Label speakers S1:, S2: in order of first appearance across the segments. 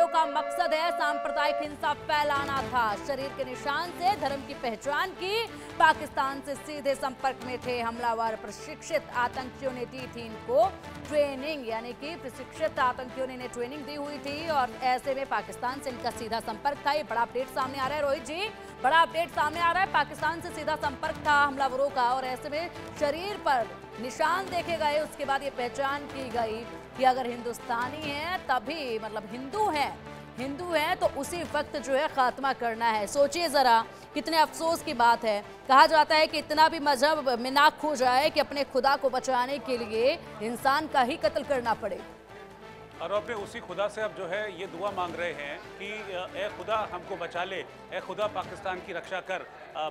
S1: हमलों का मकसद है सांप्रदायिक हिंसा फैलाना था। शरीर के निशान से धर्म की पहचान की, पाकिस्तान से सीधे संपर्क में थे हमलावर। प्रशिक्षित आतंकियों ने दी थी इनको ट्रेनिंग, यानी कि प्रशिक्षित आतंकियों ने इन्हें ट्रेनिंग दी हुई थी और ऐसे में पाकिस्तान से इनका सीधा संपर्क था। ये बड़ा अपडेट सामने आ रहा है रोहित जी, बड़ा अपडेट सामने आ रहा है। पाकिस्तान से सीधा संपर्क था हमलावरों का और ऐसे में शरीर पर निशान देखे गए। उसके बाद ये पहचान की गई कि अगर हिंदुस्तानी है तभी, मतलब हिंदू है तो उसी वक्त जो है खात्मा करना है। सोचिए जरा कितने अफसोस की बात है। कहा जाता है कि इतना भी मजहब में ना खो जाए कि अपने खुदा को बचाने के लिए इंसान का ही कत्ल करना पड़े।
S2: और अपने उसी खुदा से अब जो है ये दुआ मांग रहे हैं कि ए खुदा हमको बचा ले, ए खुदा पाकिस्तान की रक्षा कर।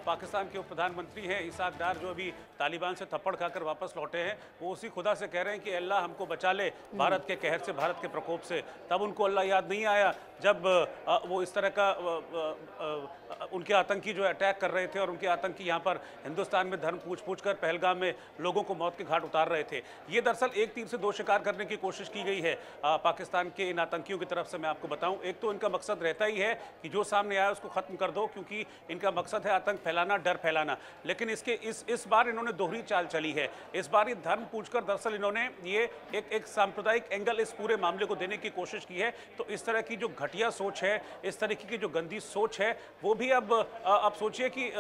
S2: पाकिस्तान के उप प्रधानमंत्री हैं इसाक डार, जो अभी तालिबान से थप्पड़ खाकर वापस लौटे हैं, वो उसी खुदा से कह रहे हैं कि अल्लाह हमको बचा ले भारत के कहर से, भारत के प्रकोप से। तब उनको अल्लाह याद नहीं आया जब वो इस तरह का उनके आतंकी जो अटैक कर रहे थे और उनके आतंकी यहाँ पर हिंदुस्तान में धर्म पूछ कर पहलगाम में लोगों को मौत के घाट उतार रहे थे। ये दरअसल एक तीर से दो शिकार करने की कोशिश की गई है पाकिस्तान के इन आतंकियों की तरफ से। मैं आपको बताऊं, एक तो इनका मकसद रहता ही है कि जो सामने आया उसको खत्म कर दो, क्योंकि इनका मकसद है आतंक फैलाना, डर फैलाना। लेकिन इस बार इन्होंने दोहरी चाल चली है। इस बार ये धर्म पूछकर दरअसल इन्होंने ये एक सांप्रदायिक एंगल इस पूरे मामले को देने की कोशिश की है। तो इस तरह की जो घटिया सोच है, इस तरीके की जो गंदी सोच है, वो भी अब सोचिए कि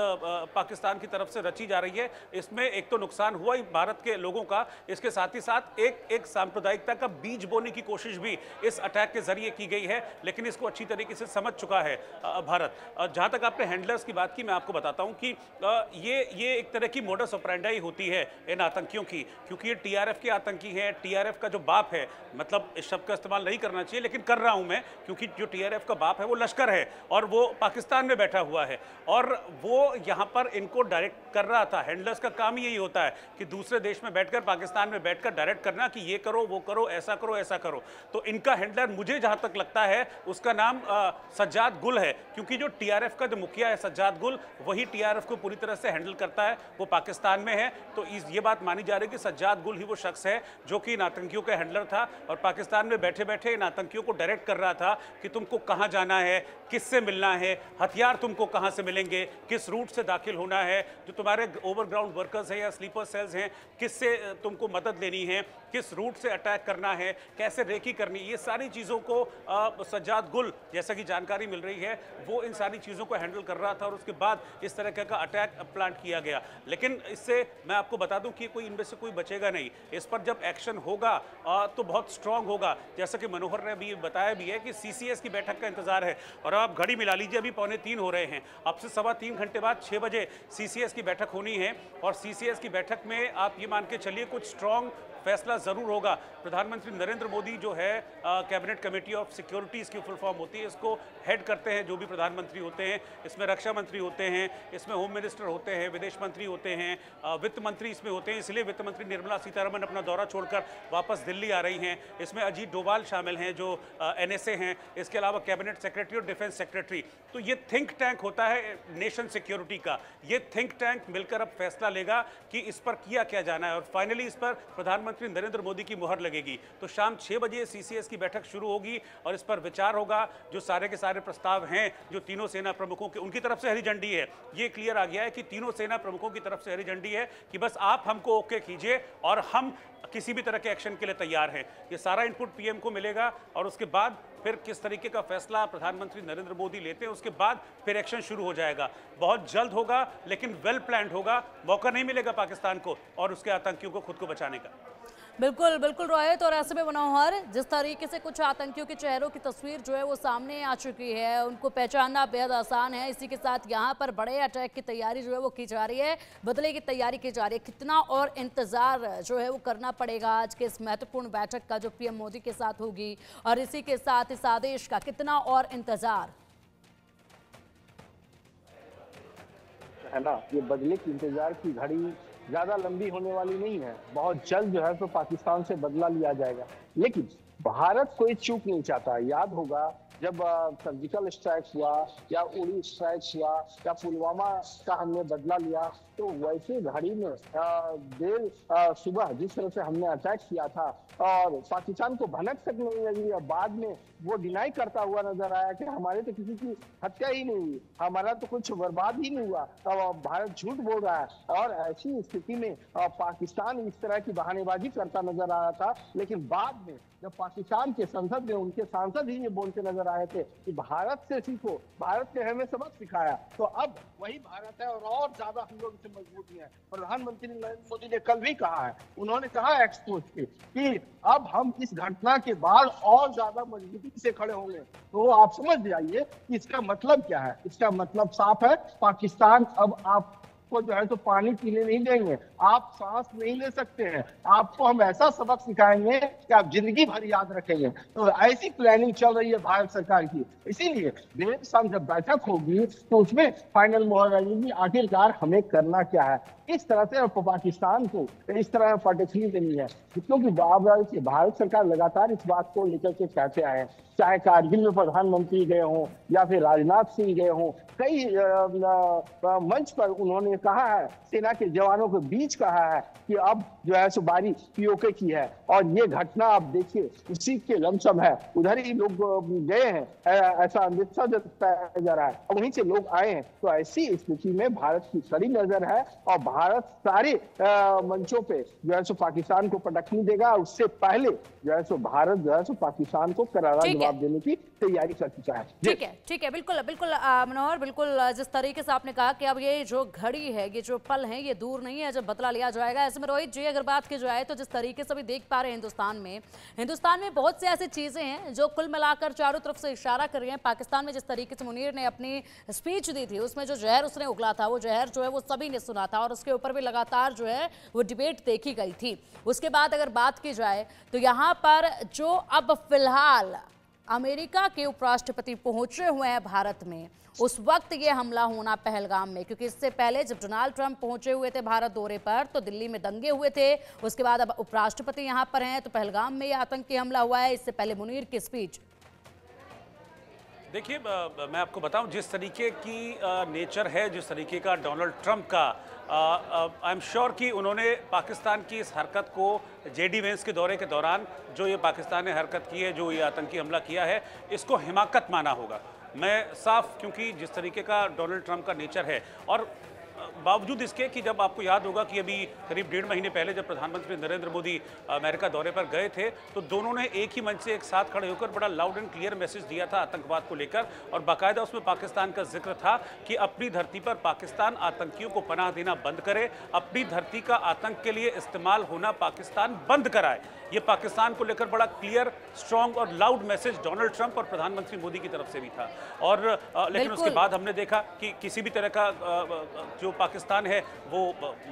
S2: पाकिस्तान की तरफ से रची जा रही है। इसमें एक तो नुकसान हुआ ही भारत के लोगों का, इसके साथ ही साथ एक सांप्रदायिकता का बीज बोने की कोशिश भी इस अटैक के जरिए की गई है। लेकिन इसको अच्छी तरीके से समझ चुका है भारत। जहां तक आपने हैंडलर्स की बात की, मैं आपको बताता हूं कि ये एक तरह की मोडस ऑपरेंडाई होती है इन आतंकियों की, क्योंकि ये टीआरएफ के आतंकी हैं। टीआरएफ का जो बाप है, मतलब इस शब्द का इस्तेमाल नहीं करना चाहिए लेकिन कर रहा हूं मैं, क्योंकि जो टीआरएफ का बाप है वो लश्कर है और वो पाकिस्तान में बैठा हुआ है और वो यहां पर इनको डायरेक्ट कर रहा था। हैंडलर्स का काम यही होता है कि दूसरे देश में बैठकर, पाकिस्तान में बैठकर डायरेक्ट करना कि ये करो, वो करो, ऐसा करो, ऐसा करो। तो इनका हैंडलर, मुझे जहां तक लगता है, उसका नाम सज्जाद गुल है, क्योंकि जो टीआरएफ का जो मुखिया है सज्जाद गुल, वही टीआरएफ को पूरी तरह से हैंडल करता है। वो पाकिस्तान में है, तो ये बात मानी जा रही है कि सज्जाद गुल ही वो शख्स है जो कि इन आतंकियों का हैंडलर था और पाकिस्तान में बैठे बैठे इन आतंकियों को डायरेक्ट कर रहा था कि तुमको कहां जाना है, किससे मिलना है, हथियार तुमको कहां से मिलेंगे, किस रूट से दाखिल होना है, जो तुम्हारे ओवरग्राउंड वर्कर्स हैं या स्लीपर सेल्स हैं, किससे तुमको मदद लेनी है, किस रूट से अटैक करना है, कैसे रेकी करनी, ये सारी चीज़ों को सज्जाद गुल, जैसा कि जानकारी मिल रही है, वो इन सारी चीज़ों को हैंडल कर रहा था और उसके बाद इस तरह का अटैक प्लान किया गया। लेकिन इससे मैं आपको बता दूं कि कोई इनमें से कोई बचेगा नहीं। इस पर जब एक्शन होगा तो बहुत स्ट्रांग होगा। जैसा कि मनोहर ने भी बताया भी है कि सीसीएस की बैठक का इंतजार है और आप घड़ी मिला लीजिए, अभी 2:45 हो रहे हैं। अब से 3.25 घंटे बाद 6 बजे सीसीएस की बैठक होनी है और सीसीएस की बैठक में आप ये मान के चलिए कुछ स्ट्रांग फैसला जरूर होगा। प्रधानमंत्री नरेंद्र मोदी जो है कैबिनेट कमेटी ऑफ सिक्योरिटी, इसकी फुल फॉर्म होती है, इसको हेड करते हैं जो भी प्रधानमंत्री होते हैं। इसमें रक्षा मंत्री होते हैं, इसमें होम मिनिस्टर होते हैं, विदेश मंत्री होते हैं, वित्त मंत्री इसमें होते हैं। इसलिए वित्त मंत्री निर्मला सीतारमण अपना दौरा छोड़कर वापस दिल्ली आ रही हैं। इसमें अजीत डोभाल शामिल हैं जो एनएसए हैं। इसके अलावा कैबिनेट सेक्रेटरी और डिफेंस सेक्रेटरी। तो ये थिंक टैंक होता है नेशन सिक्योरिटी का। ये थिंक टैंक मिलकर अब फैसला लेगा कि इस पर किया क्या जाना है और फाइनली इस पर प्रधानमंत्री नरेंद्र मोदी की मुहर लगेगी। तो शाम 6 बजे सीसीएस की बैठक शुरू होगी और इस पर विचार होगा। जो सारे के सारे प्रस्ताव हैं जो तीनों सेना प्रमुखों के, उनकी तरफ से हरी झंडी है। ये क्लियर आ गया है कि तीनों सेना प्रमुखों की तरफ से हरी झंडी है कि बस आप हमको ओके कीजिए और हम किसी भी तरह के एक्शन के लिए तैयार हैं। ये सारा इनपुट पीएम को मिलेगा और उसके बाद फिर किस तरीके का फैसला प्रधानमंत्री नरेंद्र मोदी लेते हैं, उसके बाद फिर एक्शन शुरू हो जाएगा। बहुत जल्द होगा लेकिन वेल प्लान्ड होगा। मौका नहीं मिलेगा पाकिस्तान को और उसके आतंकियों को खुद को बचाने का।
S1: बिल्कुल बिल्कुल रोहित, और ऐसे में मनोहर, जिस तरीके से कुछ आतंकियों के चेहरों की तस्वीर जो है वो सामने आ चुकी है, उनको पहचानना बेहद आसान है। इसी के साथ यहाँ पर बड़े अटैक की तैयारी जो है वो की जा रही है, बदले की तैयारी की जा रही है। कितना और इंतजार जो है वो करना पड़ेगा आज के इस महत्वपूर्ण बैठक का जो पीएम मोदी के साथ होगी, और इसी के साथ इस आदेश का कितना और इंतजार
S3: है ना। ये बदले की इंतजार की घड़ी ज्यादा लंबी होने वाली नहीं है। बहुत जल्द जो है तो पाकिस्तान से बदला लिया जाएगा। लेकिन भारत कोई चूक नहीं चाहता। याद होगा जब सर्जिकल स्ट्राइक हुआ या उड़ी स्ट्राइक हुआ या पुलवामा का हमने बदला लिया, तो वैसे घड़ी में देर सुबह जिस तरह से हमने अटैक किया था और पाकिस्तान को भनक तक नहीं लगी, बाद में वो डिनाई करता हुआ नजर आया कि हमारे तो किसी की हत्या ही नहीं हुई, हमारा तो कुछ बर्बाद ही नहीं हुआ। भारत झूठ बोल रहा है। और ऐसी स्थिति में पाकिस्तान इस तरह की बहानेबाजी करता नजर आ रहा था। लेकिन बाद में जब पाकिस्तान के संसद में उनके सांसद ही ये बोलते नजर आए थे कि भारत से सीखो, भारत ने हमें सबक सिखाया, तो अब वही भारत है और ज्यादा हम लोग इससे मजबूत हैं। प्रधानमंत्री नरेंद्र मोदी ने कल भी कहा है, उन्होंने कहा एक्सपोज के कि अब हम इस घटना के बाद और ज्यादा मजबूती से खड़े होंगे। तो आप समझ जाइए कि इसका मतलब क्या है। इसका मतलब साफ है, पाकिस्तान अब आप को जो है तो पानी पीने नहीं देंगे, आप सांस नहीं ले सकते हैं, आपको हम ऐसा सबक सिखाएंगे कि आप जिंदगी भर याद रखेंगे। तो ऐसी प्लानिंग चल रही है भारत सरकार की। इसीलिए देर शाम जब बैठक होगी तो उसमें फाइनल मोहर लगेगी आखिरकार हमें करना क्या है। इस तरह से पाकिस्तान को इस तरह फटकली देनी है, क्योंकि भारत सरकार लगातार इस बात को लेकर के कहते आए हैं, चाहे कारगिल में प्रधानमंत्री गए हों या फिर राजनाथ सिंह गए हों, कई मंच पर उन्होंने कहा है, सेना के जवानों के बीच कहा है कि अब जो है सो बारी पीओके की है। और ये घटना आप देखिए उसी के लमसम है, उधर ही लोग गए हैं, ऐसा अंदेशा जताया जा रहा है, वहीं से लोग आए हैं। तो ऐसी स्थिति में भारत की कड़ी नजर है और भारत सारे मंचों पे जो है सो पाकिस्तान को पटकनी देगा। उससे पहले जो है सो भारत जो है सो पाकिस्तान को करारा जवाब देने की तैयारी कर चुका है।
S1: ठीक है, बिल्कुल मनोहर, बिल्कुल जिस तरीके से आपने कहा कि अब ये जो घड़ी है, ये जो पल है, ये दूर नहीं है जब बदला लिया जाएगा। ऐसे में रोहित जी अगर बात की जाए तो जिस तरीके से भी देख पा रहे हैं हिंदुस्तान में बहुत से ऐसी चीजें हैं जो कुल मिलाकर चारों तरफ से इशारा कर रही हैं। पाकिस्तान में जिस तरीके से मुनीर ने अपनी स्पीच दी थी, उसमें जो जहर उसने उगला था, वो जहर जो है वो सभी ने सुना था और उसके ऊपर भी लगातार जो है वो डिबेट देखी गई थी। उसके बाद अगर बात की जाए तो यहाँ पर जो अब फिलहाल अमेरिका के उपराष्ट्रपति पहुंचे हुए हैं भारत में, उस वक्त ये हमला होना पहलगाम में, क्योंकि इससे पहले जब डोनाल्ड ट्रंप पहुंचे हुए थे भारत दौरे पर तो दिल्ली में दंगे हुए थे। उसके बाद अब उपराष्ट्रपति यहां पर हैं तो पहलगाम में यह आतंकी हमला हुआ है। इससे पहले मुनीर की स्पीच
S2: देखिए, मैं आपको बताऊं जिस तरीके की नेचर है, जिस तरीके का डोनाल्ड ट्रंप का, आई एम श्योर कि उन्होंने पाकिस्तान की इस हरकत को जेडी वेंस के दौरे के दौरान जो ये पाकिस्तान ने हरकत की है, जो ये आतंकी हमला किया है, इसको हिमाकत माना होगा। मैं साफ, क्योंकि जिस तरीके का डोनाल्ड ट्रंप का नेचर है और बावजूद इसके कि जब आपको याद होगा कि अभी करीब 1.5 महीने पहले जब प्रधानमंत्री नरेंद्र मोदी अमेरिका दौरे पर गए थे तो दोनों ने एक ही मंच से एक साथ खड़े होकर बड़ा लाउड एंड क्लियर मैसेज दिया था आतंकवाद को लेकर, और बाकायदा उसमें पाकिस्तान का जिक्र था कि अपनी धरती पर पाकिस्तान आतंकियों को पनाह देना बंद करे, अपनी धरती का आतंक के लिए इस्तेमाल होना पाकिस्तान बंद कराए। ये पाकिस्तान को लेकर बड़ा क्लियर, स्ट्रॉन्ग और लाउड मैसेज डोनाल्ड ट्रंप और प्रधानमंत्री मोदी की तरफ से भी था। और लेकिन उसके बाद हमने देखा कि किसी भी तरह का जो पाकिस्तान है वो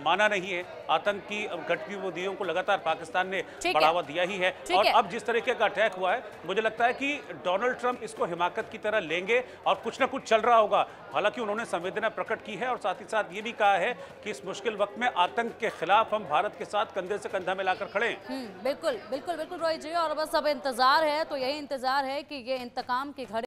S2: माना नहीं है। आतंकी गतिविधियों को लगातार पाकिस्तान ने बढ़ावा दिया ही है। और अब जिस तरीके का अटैक हुआ है, मुझे लगता है कि डोनाल्ड ट्रंप इसको हिमाकत की तरह लेंगे और कुछ ना कुछ चल रहा होगा। हालांकि उन्होंने संवेदना प्रकट की है और साथ ही साथ ये भी कहा है कि इस मुश्किल वक्त में आतंक के खिलाफ हम भारत के साथ कंधे से कंधा मिलाकर खड़े हैं।
S1: बिल्कुल रोहित जी, और बस अब इंतजार है, तो यही इंतजार है कि ये इंतकाम की घड़ी